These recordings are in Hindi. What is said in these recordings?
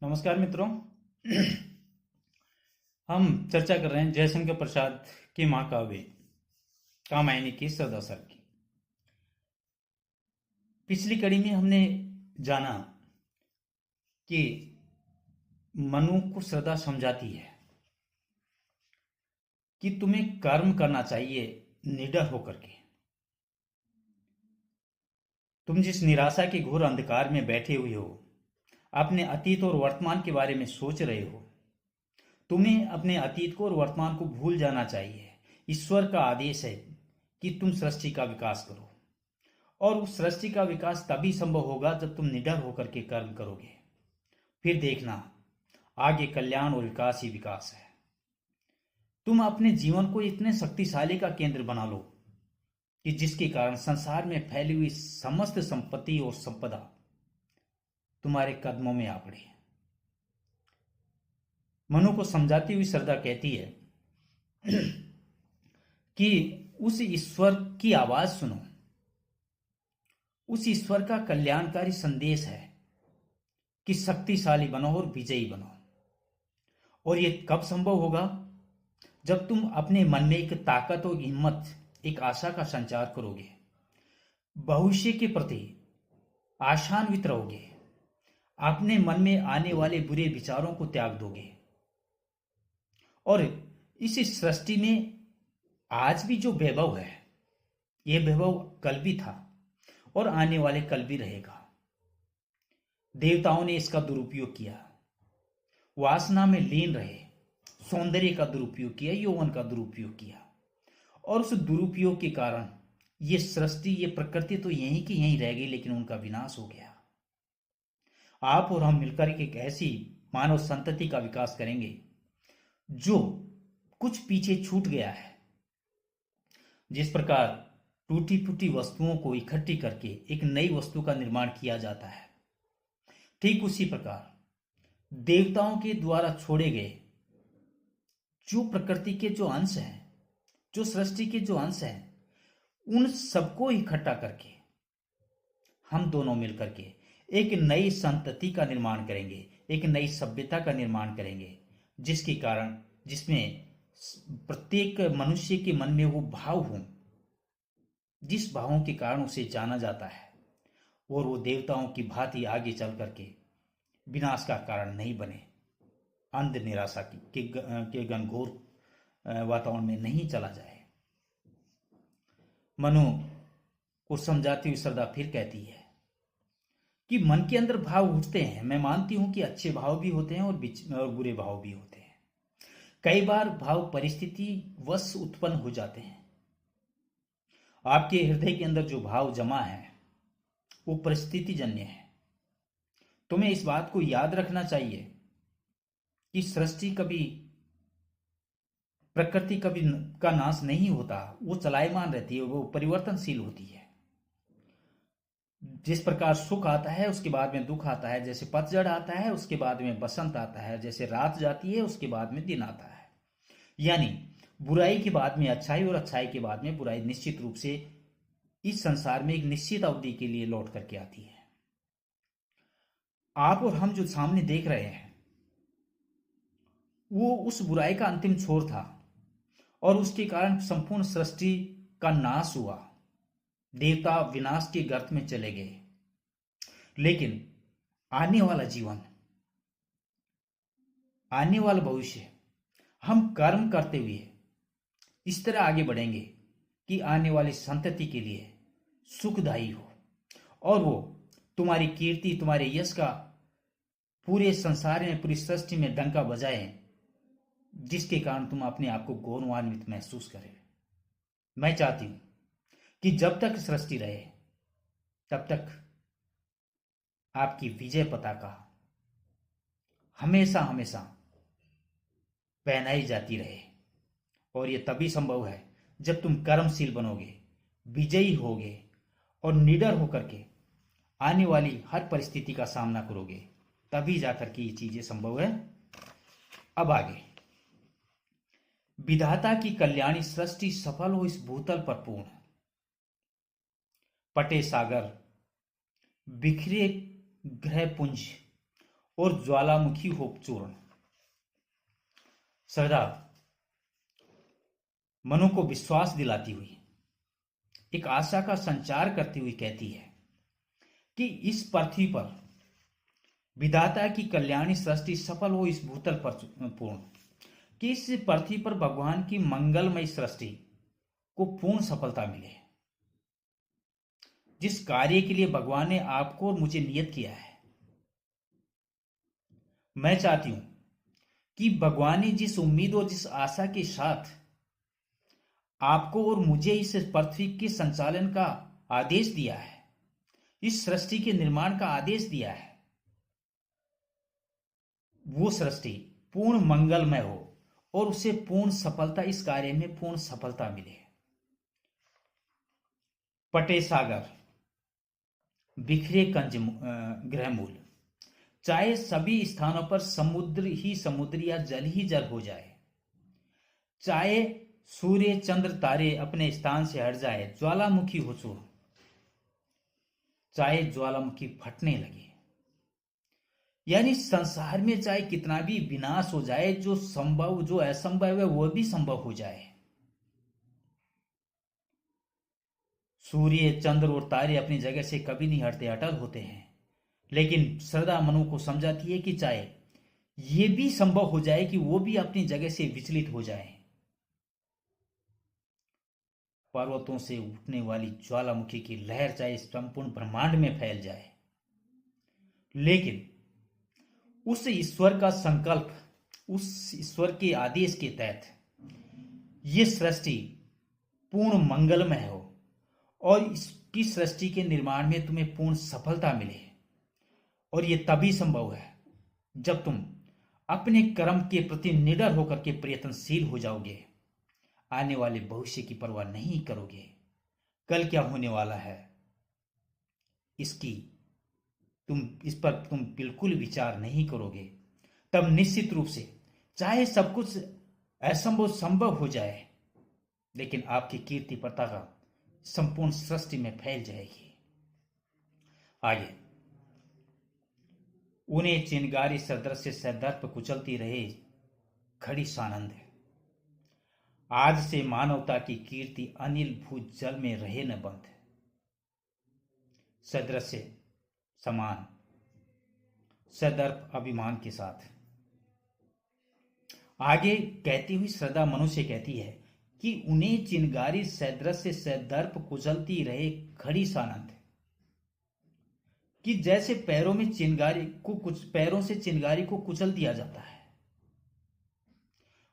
नमस्कार मित्रों। हम चर्चा कर रहे हैं जयशंकर प्रसाद के महाकाव्य कामायनी की श्रद्धा सर की। पिछली कड़ी में हमने जाना कि मनु को श्रद्धा समझाती है कि तुम्हें कर्म करना चाहिए निडर होकर के। तुम जिस निराशा के घोर अंधकार में बैठे हुए हो, अपने अतीत और वर्तमान के बारे में सोच रहे हो, तुम्हें अपने अतीत को और वर्तमान को भूल जाना चाहिए। ईश्वर का आदेश है कि तुम सृष्टि का विकास करो, और उस सृष्टि का विकास तभी संभव होगा जब तुम निडर होकर के कर्म करोगे। फिर देखना, आगे कल्याण और विकास ही विकास है। तुम अपने जीवन को इतने शक्तिशाली का केंद्र बना लो कि जिसके कारण संसार में फैली हुई समस्त संपत्ति और संपदा तुम्हारे कदमों में आ पड़े। मनु को समझाती हुई श्रद्धा कहती है कि उस ईश्वर की आवाज सुनो। उस ईश्वर का कल्याणकारी संदेश है कि शक्तिशाली बनो और विजयी बनो। और ये कब संभव होगा? जब तुम अपने मन में एक ताकत और हिम्मत, एक आशा का संचार करोगे, भविष्य के प्रति आशान्वित रहोगे, अपने मन में आने वाले बुरे विचारों को त्याग दोगे। और इस सृष्टि में आज भी जो वैभव है, यह वैभव कल भी था और आने वाले कल भी रहेगा। देवताओं ने इसका दुरुपयोग किया, वासना में लीन रहे, सौंदर्य का दुरुपयोग किया, यौवन का दुरुपयोग किया, और उस दुरुपयोग के कारण ये सृष्टि, ये प्रकृति तो यहीं की यहीं रह गई, लेकिन उनका विनाश हो गया। आप और हम मिलकर एक ऐसी मानव संतति का विकास करेंगे जो कुछ पीछे छूट गया है। जिस प्रकार टूटी फूटी वस्तुओं को इकट्ठी करके एक नई वस्तु का निर्माण किया जाता है, ठीक उसी प्रकार देवताओं के द्वारा छोड़े गए जो प्रकृति के जो अंश हैं, जो सृष्टि के जो अंश हैं, उन सबको इकट्ठा करके हम दोनों मिलकर के एक नई संतति का निर्माण करेंगे, एक नई सभ्यता का निर्माण करेंगे, जिसके कारण, जिसमें प्रत्येक मनुष्य के मन में वो भाव हो जिस भावों के कारण उसे जाना जाता है, और वो देवताओं की भांति आगे चल करके विनाश का कारण नहीं बने, अंध निराशा के घनघोर वातावरण में नहीं चला जाए। मनु को समझाती हुई श्रद्धा फिर कहती है कि मन के अंदर भाव उठते हैं। मैं मानती हूं कि अच्छे भाव भी होते हैं और बुरे भाव भी होते हैं। कई बार भाव परिस्थिति वश उत्पन्न हो जाते हैं। आपके हृदय के अंदर जो भाव जमा है वो परिस्थिति जन्य है। तुम्हें इस बात को याद रखना चाहिए कि सृष्टि कभी, प्रकृति कभी का नाश नहीं होता, वो चलायमान रहती है, वो परिवर्तनशील होती है। जिस प्रकार सुख आता है उसके बाद में दुख आता है, जैसे पतझड़ आता है उसके बाद में बसंत आता है, जैसे रात जाती है उसके बाद में दिन आता है। यानी बुराई के बाद में अच्छाई और अच्छाई के बाद में बुराई निश्चित रूप से इस संसार में एक निश्चित अवधि के लिए लौट करके आती है। आप और हम जो सामने देख रहे हैं वो उस बुराई का अंतिम छोर था, और उसके कारण संपूर्ण सृष्टि का नाश हुआ। देवता विनाश के गर्त में चले गए। लेकिन आने वाला जीवन, आने वाला भविष्य हम कर्म करते हुए इस तरह आगे बढ़ेंगे कि आने वाली संतति के लिए सुखदायी हो, और वो तुम्हारी कीर्ति, तुम्हारे यश का पूरे संसार में, पूरी सृष्टि में डंका बजाए, जिसके कारण तुम अपने आप को गौरवान्वित महसूस करें। मैं चाहती हूं कि जब तक सृष्टि रहे तब तक आपकी विजय पताका हमेशा हमेशा पहनाई जाती रहे। और यह तभी संभव है जब तुम कर्मशील बनोगे, विजयी होगे, और निडर होकर के आने वाली हर परिस्थिति का सामना करोगे, तभी जाकर के ये चीजें संभव है। अब आगे, विधाता की कल्याणी सृष्टि सफल हो इस भूतल पर पूर्ण, पटे सागर, बिखरे ग्रह पुंज, और ज्वालामुखी हो चूर्ण। श्रद्धा मनु को विश्वास दिलाती हुई, एक आशा का संचार करती हुई कहती है कि इस पृथ्वी पर विधाता की कल्याणी सृष्टि सफल हो, इस भूतल पर पूर्ण, कि इस पृथ्वी पर भगवान की मंगलमय सृष्टि को पूर्ण सफलता मिले। जिस कार्य के लिए भगवान ने आपको और मुझे नियत किया है, मैं चाहती हूं कि भगवान ने जिस उम्मीद और जिस आशा के साथ आपको और मुझे इस पृथ्वी के संचालन का आदेश दिया है, इस सृष्टि के निर्माण का आदेश दिया है, वो सृष्टि पूर्ण मंगलमय हो और उसे पूर्ण सफलता, इस कार्य में पूर्ण सफलता मिले। पटे सागर बिखरे कंज ग्रहमूल, चाहे सभी स्थानों पर समुद्र ही समुद्र या जल ही जल हो जाए, चाहे सूर्य चंद्र तारे अपने स्थान से हट जाए, ज्वालामुखी हो चूर्ण, चाहे ज्वालामुखी फटने लगे, यानी संसार में चाहे कितना भी विनाश हो जाए, जो संभव जो असंभव है वह भी संभव हो जाए। सूर्य चंद्र और तारे अपनी जगह से कभी नहीं हटते, अटल होते हैं, लेकिन श्रद्धा मनु को समझाती है कि चाहे यह भी संभव हो जाए कि वो भी अपनी जगह से विचलित हो जाए, पर्वतों से उठने वाली ज्वालामुखी की लहर चाहे संपूर्ण ब्रह्मांड में फैल जाए, लेकिन उस ईश्वर का संकल्प, उस ईश्वर के आदेश के तहत ये सृष्टि पूर्ण मंगलमय हो और इसकी सृष्टि के निर्माण में तुम्हें पूर्ण सफलता मिले। और ये तभी संभव है जब तुम अपने कर्म के प्रति निडर होकर के प्रयत्नशील हो जाओगे, आने वाले भविष्य की परवाह नहीं करोगे, कल क्या होने वाला है इस पर तुम बिल्कुल विचार नहीं करोगे, तब निश्चित रूप से चाहे सब कुछ असंभव संभव हो जाए, लेकिन आपकी कीर्ति पताका संपूर्ण सृष्टि में फैल जाएगी। आगे, उन्हें चिंगारी सदृश सदर्प कुचलती रहे खड़ी सानंद, आज से मानवता की कीर्ति अनिल भूत जल में रहे न बंद। सदृश समान, सदर्प अभिमान के साथ। आगे कहती हुई श्रद्धा मनु से कहती है कि उन्हें चिंगारी सदृश सदर्प कुचलती रहे खड़ी सानंद, कि जैसे पैरों से चिंगारी को कुचल दिया जाता है,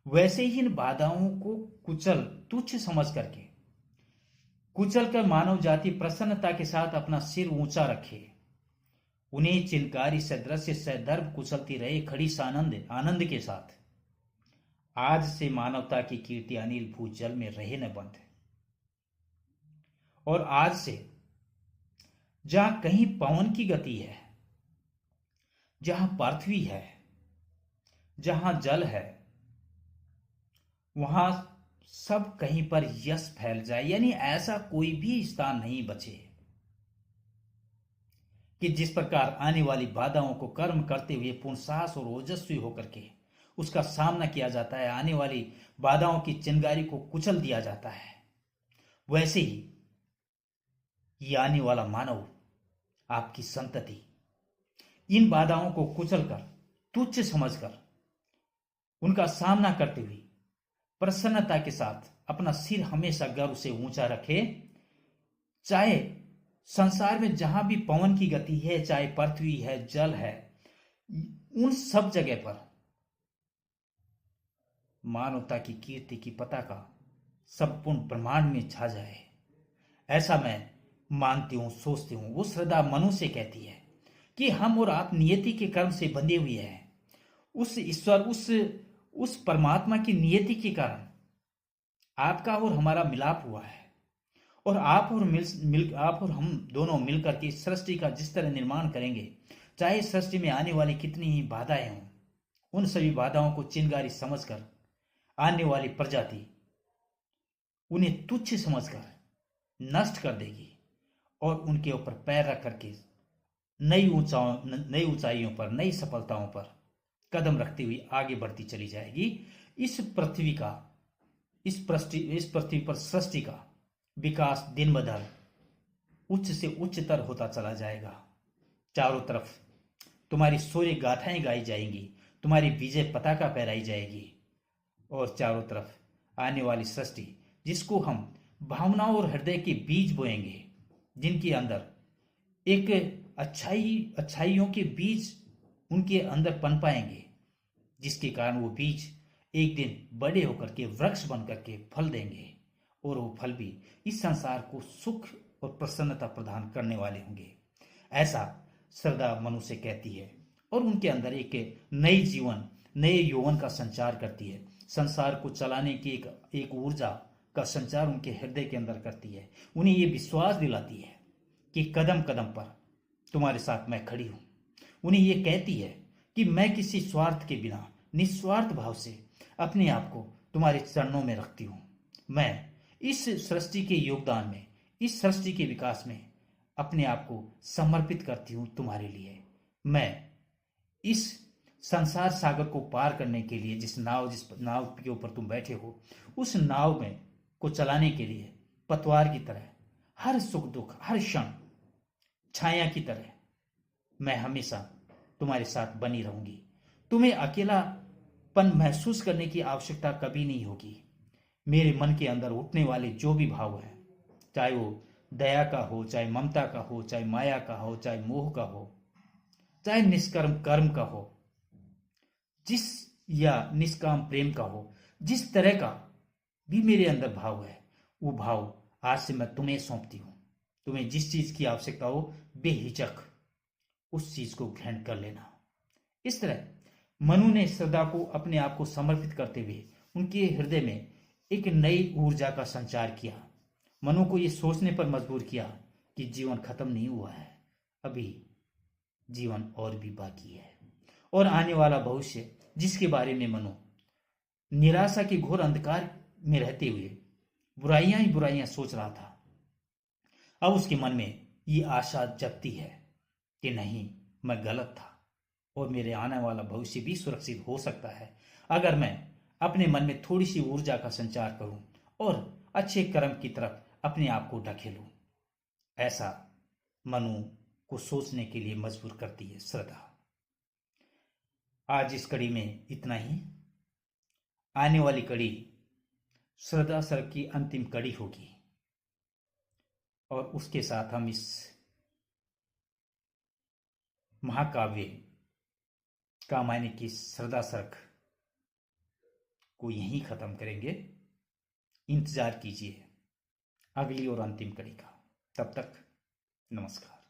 वैसे ही इन बाधाओं को तुच्छ समझ करके कुचल कर मानव जाति प्रसन्नता के साथ अपना सिर ऊंचा रखे। उन्हें चिंगारी सदृश सदर्प कुचलती रहे खड़ी सानंद, आनंद के साथ। आज से मानवता की कीर्ति अनिल भूजल में रहे न बंद। और आज से जहां कहीं पवन की गति है, जहां पृथ्वी है, जहां जल है, वहां सब कहीं पर यश फैल जाए, यानी ऐसा कोई भी स्थान नहीं बचे कि जिस प्रकार आने वाली बाधाओं को कर्म करते हुए पूर्ण साहस और ओजस्वी होकर के उसका सामना किया जाता है, आने वाली बाधाओं की चिंगारी को कुचल दिया जाता है, वैसे ही ये आने वाला मानव, आपकी संतति, इन बाधाओं को कुचलकर, तुच्छ समझकर उनका सामना करते हुए प्रसन्नता के साथ अपना सिर हमेशा गर्व से ऊंचा रखे। चाहे संसार में जहां भी पवन की गति है, चाहे पृथ्वी है, जल है, उन सब जगह पर मानवता की कीर्ति की पताका संपूर्ण ब्रह्मांड में छा जाए, ऐसा मैं मानती हूं, सोचती हूं। वो श्रद्धा मनु से कहती है कि हम और आप नियति के कर्म से बंधे हुए हैं। उस ईश्वर, उस परमात्मा की नियति के कारण आपका और हमारा मिलाप हुआ है, और आप और हम दोनों मिलकर के सृष्टि का जिस तरह निर्माण करेंगे, चाहे सृष्टि में आने वाली कितनी ही बाधाएं हों, उन सभी बाधाओं को चिंगारी समझकर आने वाली प्रजाति उन्हें तुच्छ समझकर नष्ट कर देगी और उनके ऊपर पैर रख करके नई ऊंचाइयों पर, नई सफलताओं पर कदम रखती हुई आगे बढ़ती चली जाएगी। इस पृथ्वी का इस पृथ्वी पर सृष्टि का विकास दिन ब दिन उच्च से उच्चतर होता चला जाएगा। चारों तरफ तुम्हारी शौर्य गाथाएं गाई जाएंगी, तुम्हारी विजय पताका फहराई जाएगी, और चारों तरफ आने वाली सृष्टि जिसको हम भावनाओं और हृदय के बीज बोएंगे, जिनके अंदर एक अच्छाइयों के बीज उनके अंदर पनपाएंगे, जिसके कारण वो बीज एक दिन बड़े होकर के वृक्ष बन करके फल देंगे, और वो फल भी इस संसार को सुख और प्रसन्नता प्रदान करने वाले होंगे। ऐसा श्रद्धा मनुष्य कहती है, और उनके अंदर नए यौवन का संचार करती है। संसार को चलाने की एक ऊर्जा का संचार उनके हृदय के अंदर करती है। उन्हें ये विश्वास दिलाती है कि कदम कदम पर तुम्हारे साथ मैं खड़ी हूं। उन्हें ये कहती है कि मैं किसी स्वार्थ के बिना निस्वार्थ भाव से अपने आप को तुम्हारे चरणों में रखती हूं। मैं इस सृष्टि के योगदान में, इस सृष्टि के विकास में अपने आप को समर्पित करती हूं तुम्हारे लिए। मैं इस संसार सागर को पार करने के लिए जिस नाव के ऊपर तुम बैठे हो, उस नाव में को चलाने के लिए पतवार की तरह हर सुख दुख, हर क्षण छाया की तरह मैं हमेशा तुम्हारे साथ बनी रहूंगी। तुम्हें अकेलापन महसूस करने की आवश्यकता कभी नहीं होगी। मेरे मन के अंदर उठने वाले जो भी भाव है, चाहे वो दया का हो, चाहे ममता का हो, चाहे माया का हो, चाहे मोह का हो, चाहे निष्कर्म कर्म का हो, जिस या निष्काम प्रेम का हो, जिस तरह का भी मेरे अंदर भाव है, वो भाव आज से मैं तुम्हें सौंपती हूं। तुम्हें जिस चीज की आवश्यकता हो, बेहिचक उस चीज को ग्रहण कर लेना। इस तरह मनु ने श्रद्धा को अपने आप को समर्पित करते हुए उनके हृदय में एक नई ऊर्जा का संचार किया। मनु को यह सोचने पर मजबूर किया कि जीवन खत्म नहीं हुआ है, अभी जीवन और भी बाकी है, और आने वाला भविष्य जिसके बारे में मनु निराशा के घोर अंधकार में रहते हुए बुराइयां ही बुराइयां सोच रहा था, अब उसके मन में ये आशा जगती है कि नहीं, मैं गलत था और मेरे आने वाला भविष्य भी सुरक्षित हो सकता है अगर मैं अपने मन में थोड़ी सी ऊर्जा का संचार करूं और अच्छे कर्म की तरफ अपने आप को ढकेलूं। ऐसा मनु को सोचने के लिए मजबूर करती है श्रद्धा। आज इस कड़ी में इतना ही। आने वाली कड़ी श्रद्धा सर की अंतिम कड़ी होगी, और उसके साथ हम इस महाकाव्य कामायनी की श्रद्धा सर्क को यहीं खत्म करेंगे। इंतजार कीजिए अगली और अंतिम कड़ी का। तब तक नमस्कार।